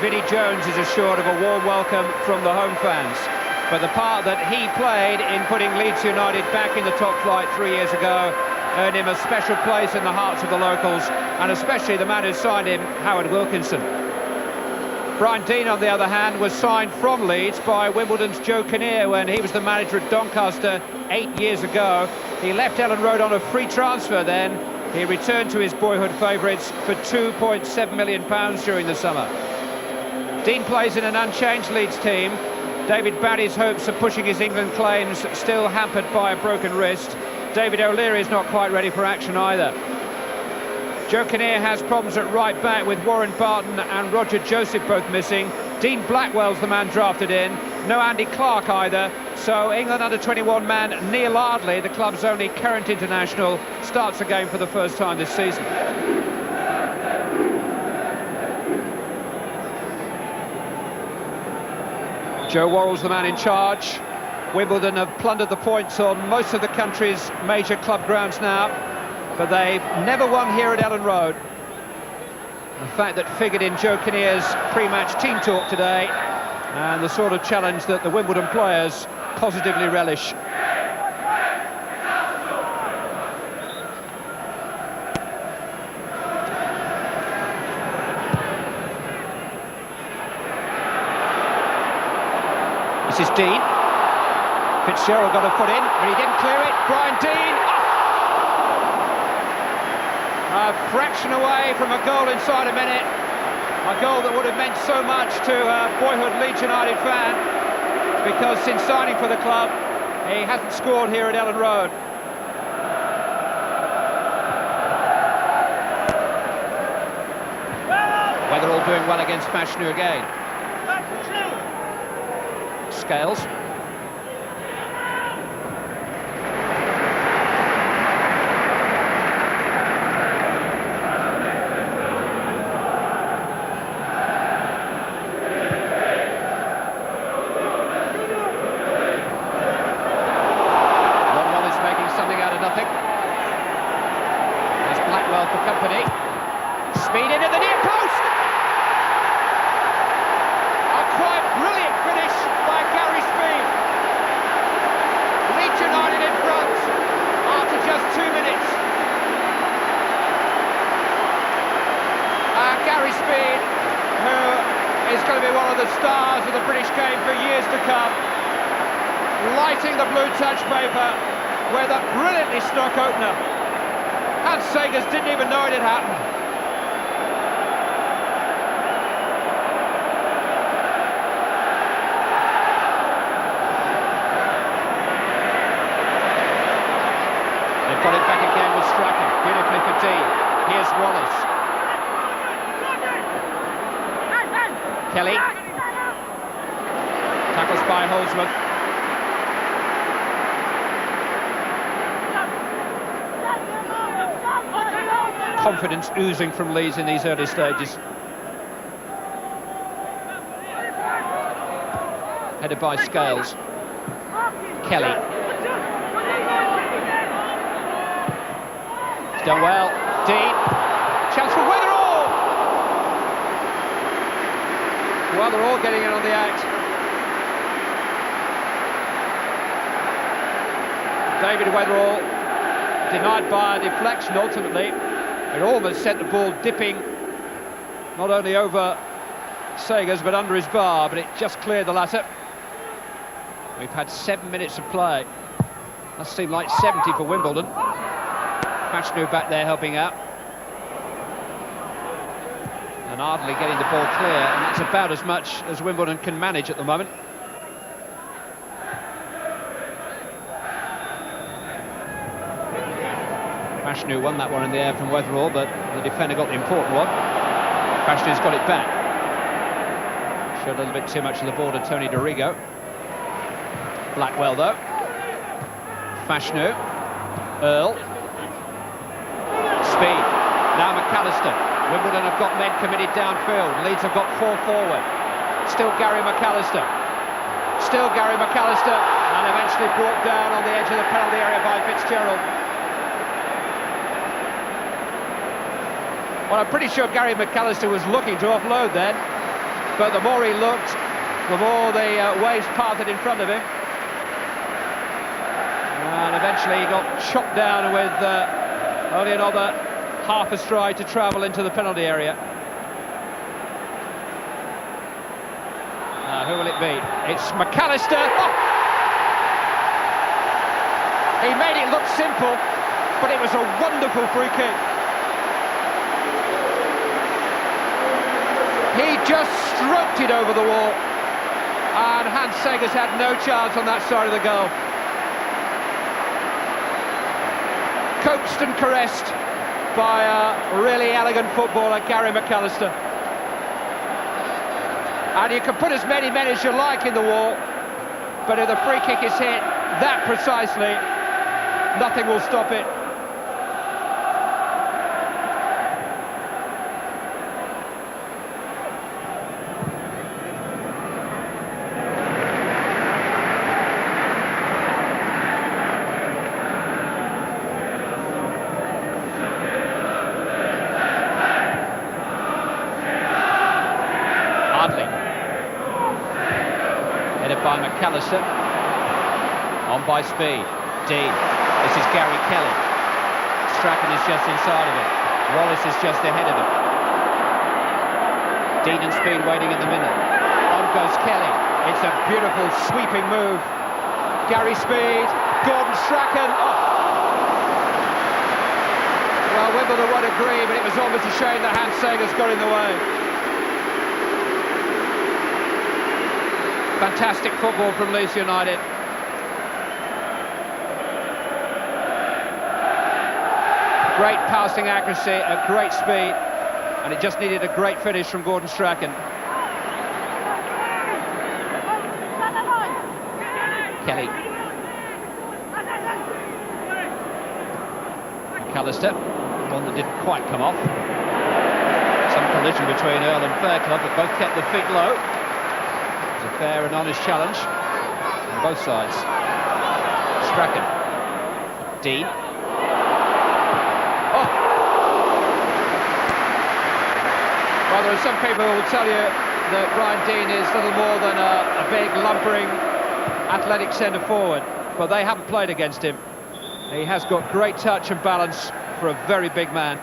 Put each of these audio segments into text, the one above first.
Vinnie Jones is assured of a warm welcome from the home fans. But the part that he played in putting Leeds United back in the top flight 3 years ago earned him a special place in the hearts of the locals, and especially the man who signed him, Howard Wilkinson. Brian Deane, on the other hand, was signed from Leeds by Wimbledon's Joe Kinnear when he was the manager at Doncaster 8 years ago. He left Ellen Road on a free transfer then. He returned to his boyhood favourites for £2.7 million during the summer. Deane plays in an unchanged Leeds team. David Batty's hopes of pushing his England claims still hampered by a broken wrist. David O'Leary is not quite ready for action either. Joe Kinnear has problems at right back with Warren Barton and Roger Joseph both missing. Dean Blackwell's the man drafted in. No Andy Clark either. So England under-21 man Neil Ardley, the club's only current international, starts the game for the first time this season. Joe Worrell's the man in charge. Wimbledon have plundered the points on most of the country's major club grounds now, but they've never won here at Ellen Road. The fact that figured in Joe Kinnear's pre-match team talk today, and the sort of challenge that the Wimbledon players positively relish. This is Deane. Fitzgerald got a foot in, but he didn't clear it. Brian Deane. A fraction away from a goal inside a minute. A goal that would have meant so much to a boyhood Leeds United fan, because since signing for the club, he hasn't scored here at Ellen Road. Weatherall doing well against Fashanu again. Scales. For company. Speed into the near post! A quite brilliant finish by Gary Speed. Leeds United in front after just 2 minutes. Gary Speed, who is going to be one of the stars of the British game for years to come, lighting the blue touch paper with a brilliantly snuck opener. And Sagers didn't even know it had happened. They've got it back again with striking. Beautifully for Deane. Here's Wallace. Kelly. Tackles by Holdsworth. Confidence oozing from Leeds in these early stages. Headed by Scales. Kelly. It's done well. Deane. Chance for Weatherall. Weatherall getting in on the act. David Weatherall denied by a deflection ultimately. It almost sent the ball dipping, not only over Sagers but under his bar, but it just cleared the latter. We've had 7 minutes of play. That seemed like 70 for Wimbledon. Fashanu back there helping out. And Ardley getting the ball clear, and that's about as much as Wimbledon can manage at the moment. Fashanu won that one in the air from Weatherall, but the defender got the important one. Fashanu's got it back. Showed a little bit too much of the ball to Tony Dorigo. Blackwell though. Fashanu. Earl. Speed. Now McAllister. Wimbledon have got men committed downfield. Leeds have got 4 forward. Still Gary McAllister. Still Gary McAllister. And eventually brought down on the edge of the penalty area by Fitzgerald. Well, I'm pretty sure Gary McAllister was looking to offload then. but the more he looked, the more the waves parted in front of him. And eventually he got chopped down with only another half a stride to travel into the penalty area. Now, who will it be? It's McAllister. Oh! He made it look simple, but it was a wonderful free kick. He just stroked it over the wall, and Hans Segers had no chance on that side of the goal. Coaxed and caressed by a really elegant footballer, Gary McAllister. And you can put as many men as you like in the wall, but if the free kick is hit that precisely, nothing will stop it. Headed by McAllister. On by speed. Dean. This is Gary Kelly. Strachan is just inside of it. Wallace is just ahead of him. Dean and Speed waiting in the middle. On goes Kelly. It's a beautiful sweeping move. Gary Speed. Gordon Strachan. Oh. Well, Wimbledon won't agree, but it was almost a shame that Hans Segers got in the way. Fantastic football from Leeds United. Great passing accuracy, a great speed, and it just needed a great finish from Gordon Strachan. Kelly. McAllister, one that didn't quite come off. Some collision between Earl and Fairclough, but both kept their feet low. A fair and honest challenge on both sides. Strachan. Dean. Oh! Well, there are some people who will tell you that Brian Dean is little more than a big, lumbering, athletic centre-forward, but they haven't played against him. He has got great touch and balance for a very big man.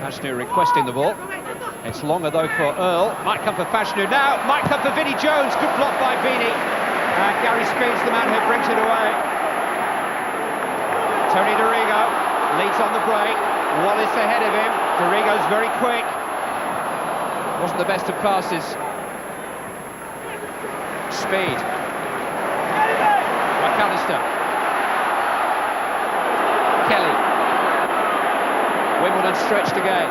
Fashanu requesting the ball. It's longer though for Earl. Might come for Fashanu now. Might come for Vinnie Jones. Good block by Beanie. And Gary Speed's the man who brings it away. Tony Dorigo leads on the break. Wallace ahead of him. Dorigo's very quick. Wasn't the best of passes. Speed. McAllister. Kelly. Wimbledon stretched again.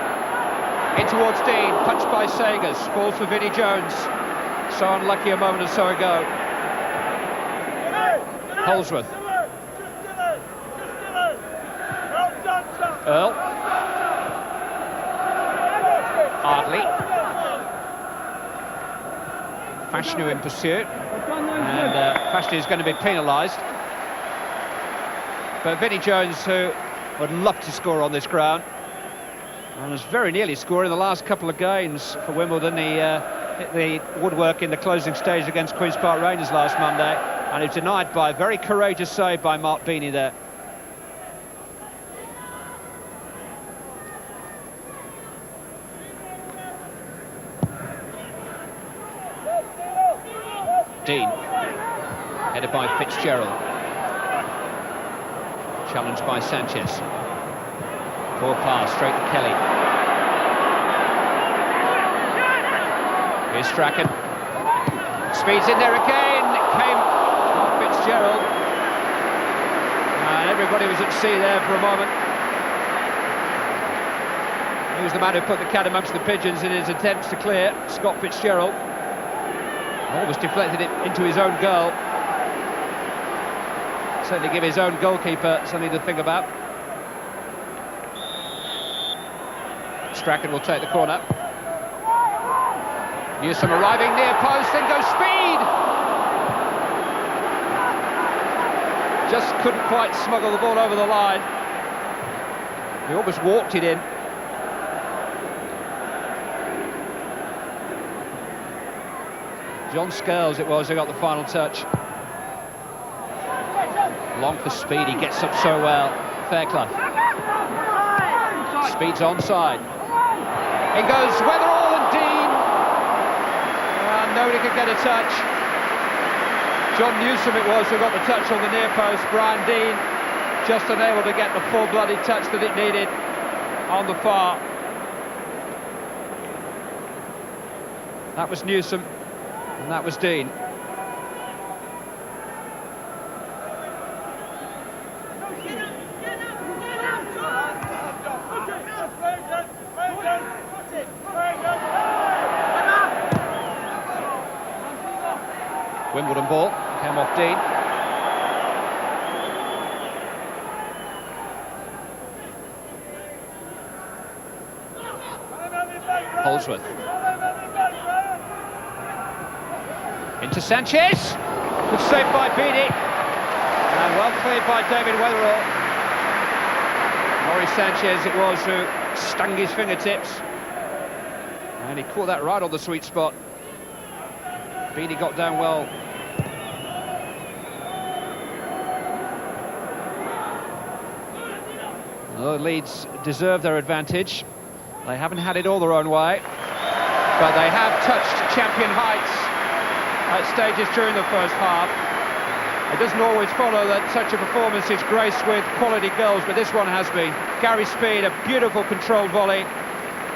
In towards Dean, punched by Segers, falls for Vinnie Jones. So unlucky a moment or so ago. Holsworth. Earl. Ardley. Fashanu in pursuit. And Fashanu is going to be penalised. But Vinnie Jones, who would love to score on this ground, and was very nearly scoring the last couple of games for Wimbledon. He hit the woodwork in the closing stage against Queen's Park Rangers last Monday, and he was denied by a very courageous save by Mark Beanie there. Dean, headed by Fitzgerald. Challenged by Sanchez. Poor pass, straight to Kelly. Here's Strachan. Speed's in there again. It came on Fitzgerald. And everybody was at sea there for a moment. He was the man who put the cat amongst the pigeons in his attempts to clear, Scott Fitzgerald. Almost deflected it into his own goal. Certainly give his own goalkeeper something to think about. Strachan will take the corner. Newsom arriving near post, then goes Speed! Just couldn't quite smuggle the ball over the line. He almost walked it in. John Scales it was who got the final touch. Long for speed, he gets up so well. Fairclough. Speed's onside. In goes Weatherall and Dean. And nobody could get a touch. John Newsom it was who got the touch on the near post. Brian Dean just unable to get the full-blooded touch that it needed on the far. That was Newsom, and that was Dean. Wimbledon ball, came off Dean. Holdsworth. Into Sanchez. Good save by Beattie. And well played by David Weatherall. Maurice Sanchez it was who stung his fingertips. And he caught that right on the sweet spot. Beattie got down well. Well, Leeds deserve their advantage. They haven't had it all their own way, but they have touched champion heights at stages during the first half. It doesn't always follow that such a performance is graced with quality goals, but this one has been. Gary Speed, a beautiful controlled volley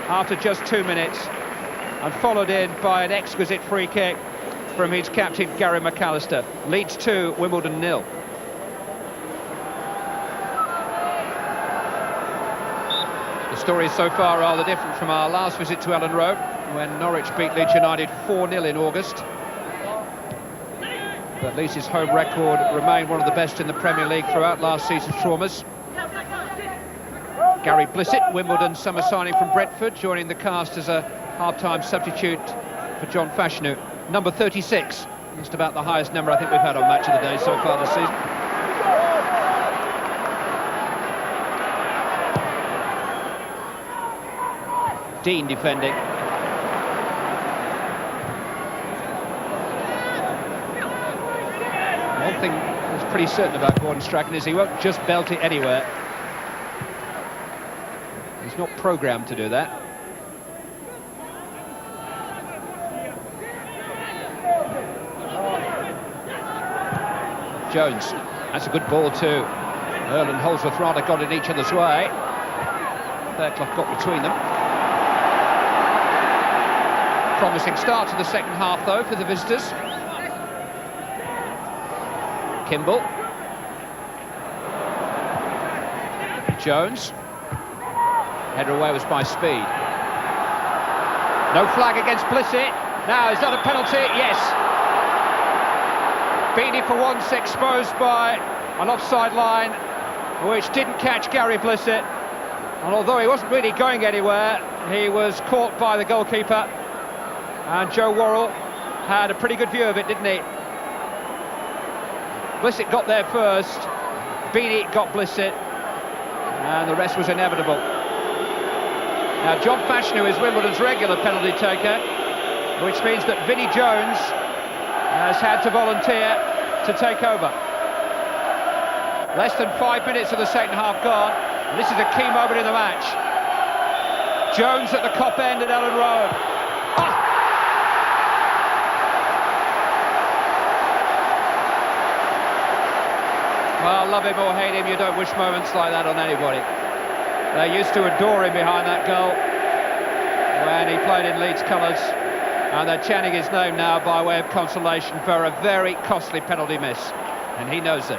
after just 2 minutes, and followed in by an exquisite free kick from his captain, Gary McAllister. Leeds 2, Wimbledon 0. The story so far rather different from our last visit to Ellen Road, when Norwich beat Leeds United 4-0 in August. But Leeds' home record remained one of the best in the Premier League throughout last season's traumas. Gary Blissett, Wimbledon summer signing from Brentford, joining the cast as a half-time substitute for John Fashanu. Number 36, just about the highest number I think we've had on Match of the Day so far this season. Dean defending. One thing that's pretty certain about Gordon Strachan is he won't just belt it anywhere. He's not programmed to do that. Jones, that's a good ball too. Earl and Holdsworth rather got in each other's way. Fairclough got between them. Promising start to the second half though for the visitors. Kimball. Jones. Header away was by Speed. No flag against Blissett. Now, is that a penalty? Yes. Beattie for once exposed by an offside line which didn't catch Gary Blissett. And although he wasn't really going anywhere, he was caught by the goalkeeper. And Joe Worrell had a pretty good view of it, didn't he? Blissett got there first, Beattie got Blissett, and the rest was inevitable. Now, John Fashanu is Wimbledon's regular penalty taker, which means that Vinnie Jones has had to volunteer to take over. Less than 5 minutes of the second half gone, and this is a key moment in the match. Jones at the Cop end at Ellen Road. Oh! Well, love him or hate him, you don't wish moments like that on anybody. They used to adore him behind that goal when he played in Leeds colours, and they're chanting his name now by way of consolation for a very costly penalty miss, and he knows it.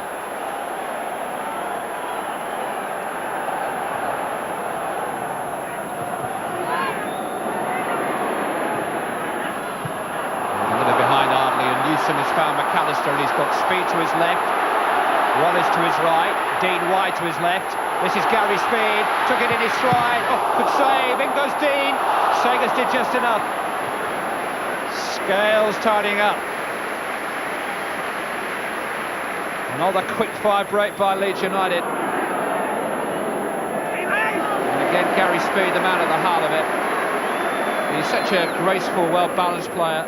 A little behind Ardley, and Newsom has found McAllister, and he's got Speed to his left, Wallace to his right, Dean wide to his left. This is Gary Speed, took it in his stride. Oh, good save, in goes Dean. Sagers did just enough. Scales tidying up. Another quick fire break by Leeds United. extraordinary speed, the man at the heart of it. He's such a graceful, well-balanced player.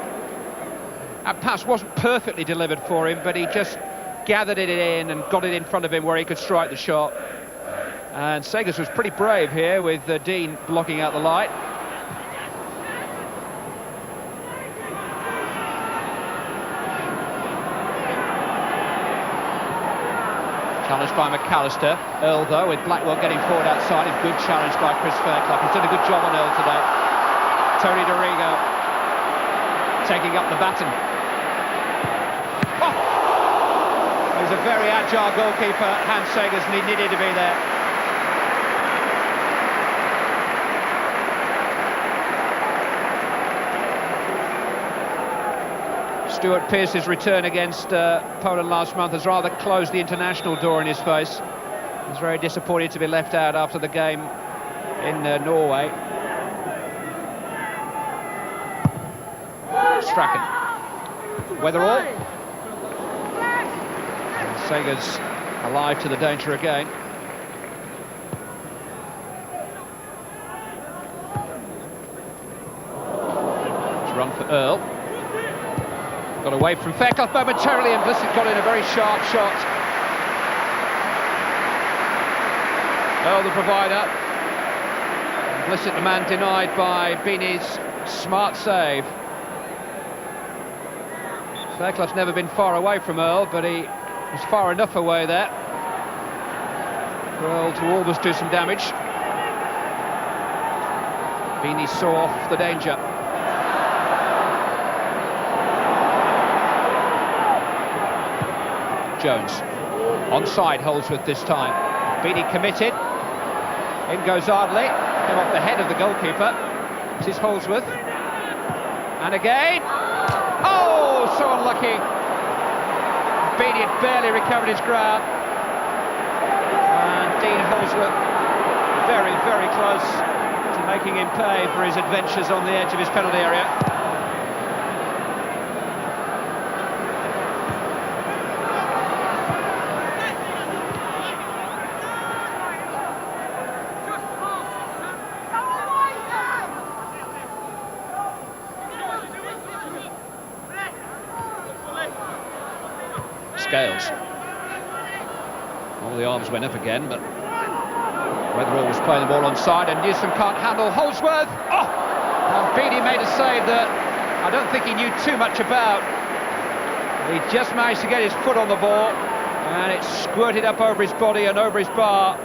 That pass wasn't perfectly delivered for him, but he just gathered it in and got it in front of him where he could strike the shot. And Segers was pretty brave here with Dean blocking out the light. Challenged by McAllister. Earl, though, with Blackwell getting forward outside. A good challenge by Chris Fairclough. He's done a good job on Earl today. Tony Dorigo taking up the baton. Oh! He's a very agile goalkeeper, Hans Segers, and he needed to be there. Stuart Pearce's return against Poland last month has rather closed the international door in his face. He's very disappointed to be left out after the game in Norway. Strachan. Weatherall. Segers alive to the danger again. It's run for Earl. Got away from Fairclough momentarily, and Blissett got in a very sharp shot. Earl the provider. Blissett the man denied by Beanie's smart save. Fairclough's never been far away from Earl, but he was far enough away there for Earl to almost do some damage. Beanie saw off the danger. Jones, onside Holdsworth this time. Beanie committed, in goes Ardley, came off the head of the goalkeeper. This is Holdsworth, and again, oh, so unlucky. Beanie had barely recovered his ground, and Dean Holdsworth very, very close to making him pay for his adventures on the edge of his penalty area. Scales. All the arms went up again, but Weatherall was playing the ball onside, and Newsom can't handle Holdsworth. Oh! And Beanie made a save that I don't think he knew too much about. He just managed to get his foot on the ball, and it squirted up over his body and over his bar.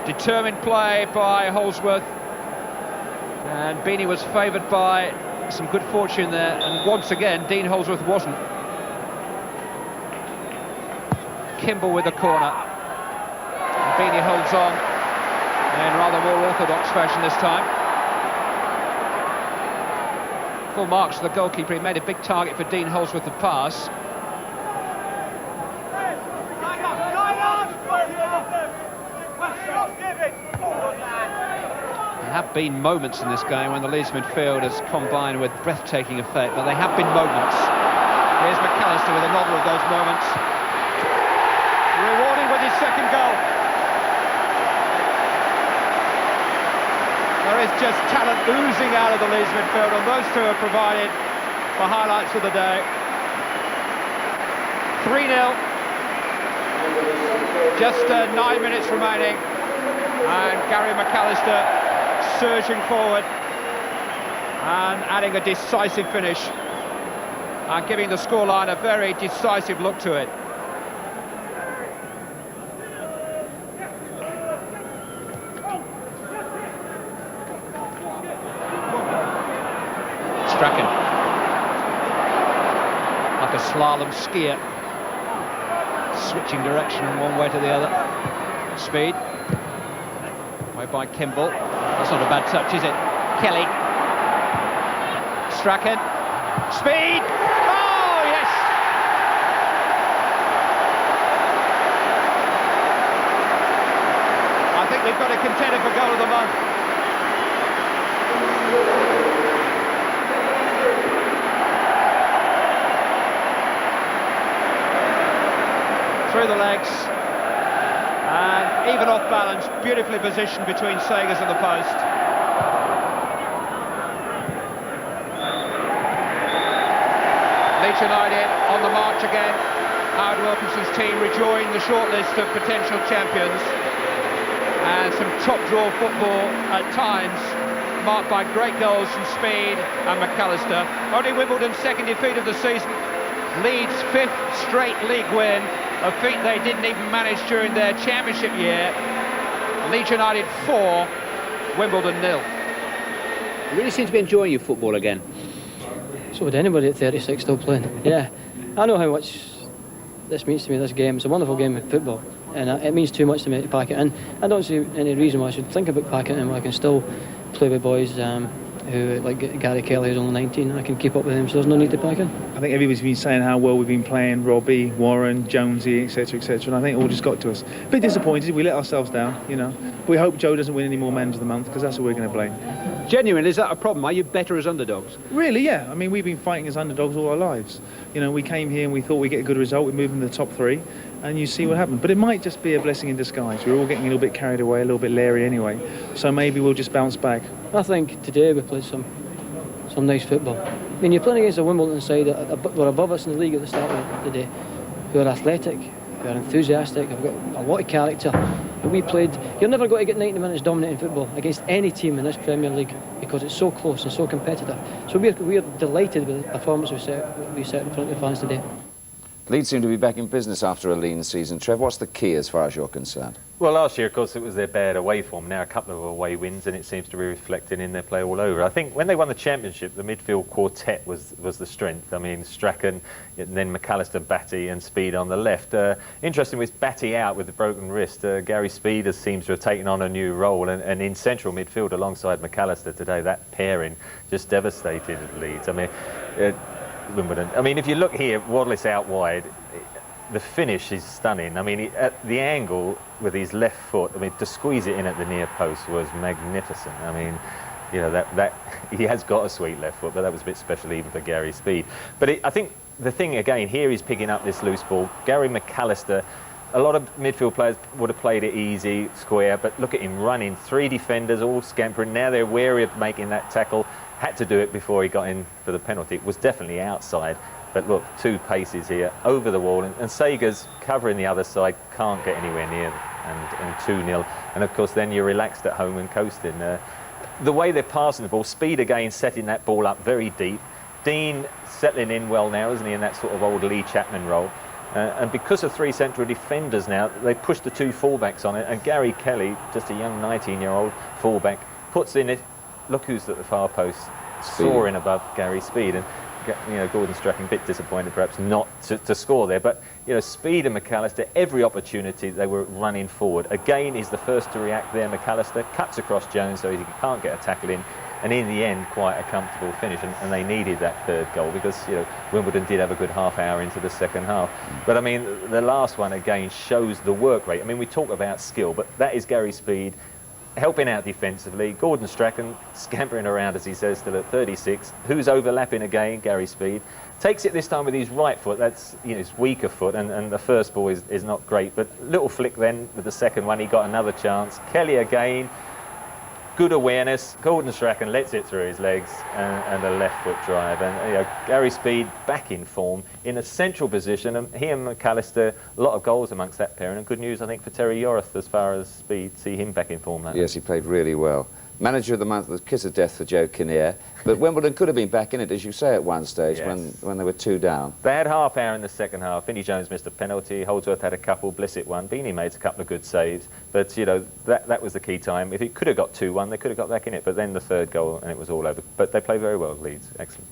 Determined play by Holdsworth, and Beanie was favoured by some good fortune there, and once again Dean Holdsworth wasn't. Kimball with the corner. And Beanie holds on in rather more orthodox fashion this time. Full marks to the goalkeeper. He made a big target for Dean Holdsworth to pass. There have been moments in this game when the Leeds midfield has combined with breathtaking effect, but they have been moments. Here's McAllister with another of those moments. Rewarding with his second goal. There is just talent oozing out of the Leeds midfield, and those two are provided for highlights of the day. 3-0. Just 9 minutes remaining, and Gary McAllister surging forward and adding a decisive finish and giving the scoreline a very decisive look to it. Strachan, like a slalom skier, switching direction from one way to the other. Speed, way by Kimball. That's not a bad touch, is it? Kelly. Strachan. Speed! Oh, yes! I think they've got a contender for goal of the month. Through the legs, and even off balance, beautifully positioned between Sagers and the post. Leeds United on the march again. Howard Wilkinson's team rejoin the shortlist of potential champions. And some top-draw football at times, marked by great goals from Speed and McAllister. Only Wimbledon's second defeat of the season. Leeds' fifth straight league win, a feat they didn't even manage during their championship year. Leeds United 4, Wimbledon 0. You really seem to be enjoying your football again. So would anybody at 36 still playing. Yeah, I know how much this means to me, this game. It's a wonderful game of football, and it means too much to me to pack it in. I don't see any reason why I should think about packing it in when I can still play with boys who, like Gary Kelly, who's only 19, and I can keep up with him, so there's no need to pack in. I think everybody's been saying how well we've been playing, Robbie, Warren, Jonesy, etc, etc, and I think it all just got to us. A bit disappointed, we let ourselves down, you know. We hope Joe doesn't win any more Manager of the Month, because that's what we're going to blame. Genuinely, is that a problem? Are you better as underdogs? Really, yeah. I mean, we've been fighting as underdogs all our lives. You know, we came here and we thought we'd get a good result, we moved into the top 3, and you see what happened. But it might just be a blessing in disguise. We're all getting a little bit carried away, a little bit leery anyway, so maybe we'll just bounce back. I think today we played some nice football. I mean, you're playing against a Wimbledon side that were above us in the league at the start of the day, who are athletic, who are enthusiastic, have got a lot of character. And we played, you're never going to get 90 minutes dominating football against any team in this Premier League because it's so close and so competitive. So we're delighted with the performance we set in front of the fans today. Leeds seem to be back in business after a lean season. Trev, what's the key as far as you're concerned? Well, last year, of course, it was their bad away form. Now a couple of away wins, and it seems to be reflected in their play all over. I think when they won the championship, the midfield quartet was the strength. I mean, Strachan, and then McAllister, Batty, and Speed on the left. Interesting with Batty out with the broken wrist. Gary Speed seems to have taken on a new role, and in central midfield alongside McAllister today, that pairing just devastated Leeds. I mean, Wimbledon. I mean, if you look here, Wallace out wide. The finish is stunning. I mean, at the angle with his left foot, I mean, to squeeze it in at the near post was magnificent. I mean, you know, that he has got a sweet left foot, but that was a bit special even for Gary Speed. But I think the thing again here, he's picking up this loose ball. Gary McAllister, a lot of midfield players would have played it easy, square, but look at him running. 3 defenders all scampering. Now they're wary of making that tackle. Had to do it before he got in for the penalty. It was definitely outside. But look, 2 paces here, over the wall, and Sagers covering the other side, can't get anywhere near, and 2-0. And of course then you're relaxed at home and coasting. The way they're passing the ball, Speed again setting that ball up very deep. Dean settling in well now, isn't he, in that sort of old Lee Chapman role. And because of 3 central defenders now, they push the 2 fullbacks on it, and Gary Kelly, just a young 19-year-old fullback, puts in it. Look who's at the far post, soaring above Gary Speed. And you know, Gordon Strachan a bit disappointed perhaps not to score there, but you know, Speed and McAllister, every opportunity they were running forward. Again, he's the first to react there. McAllister cuts across Jones so he can't get a tackle in, and in the end quite a comfortable finish, and they needed that 3rd goal because, you know, Wimbledon did have a good half hour into the second half. But I mean, the last one again shows the work rate. I mean, we talk about skill, but that is Gary Speed helping out defensively. Gordon Strachan scampering around, as he says, still at 36. Who's overlapping again? Gary Speed. Takes it this time with his right foot. That's, you know, his weaker foot, and the first ball is not great. But little flick then with the second one. He got another chance. Kelly again. Good awareness. Gordon Strachan lets it through his legs, and a left foot drive. And you know, Gary Speed back in form in a central position. And he and McAllister, a lot of goals amongst that pairing. And good news, I think, for Terry Yorath as far as Speed. See him back in form now. Yes, he played really well. Manager of the Month, the kiss of death for Joe Kinnear. But Wimbledon could have been back in it, as you say, at one stage, yes, when they were 2 down. Bad half hour in the second half. Vinnie Jones missed a penalty. Holdsworth had a couple. Blissett one. Beanie made a couple of good saves. But, you know, that was the key time. If it could have got 2-1, they could have got back in it. But then the 3rd goal, and it was all over. But they played very well, Leeds. Excellent.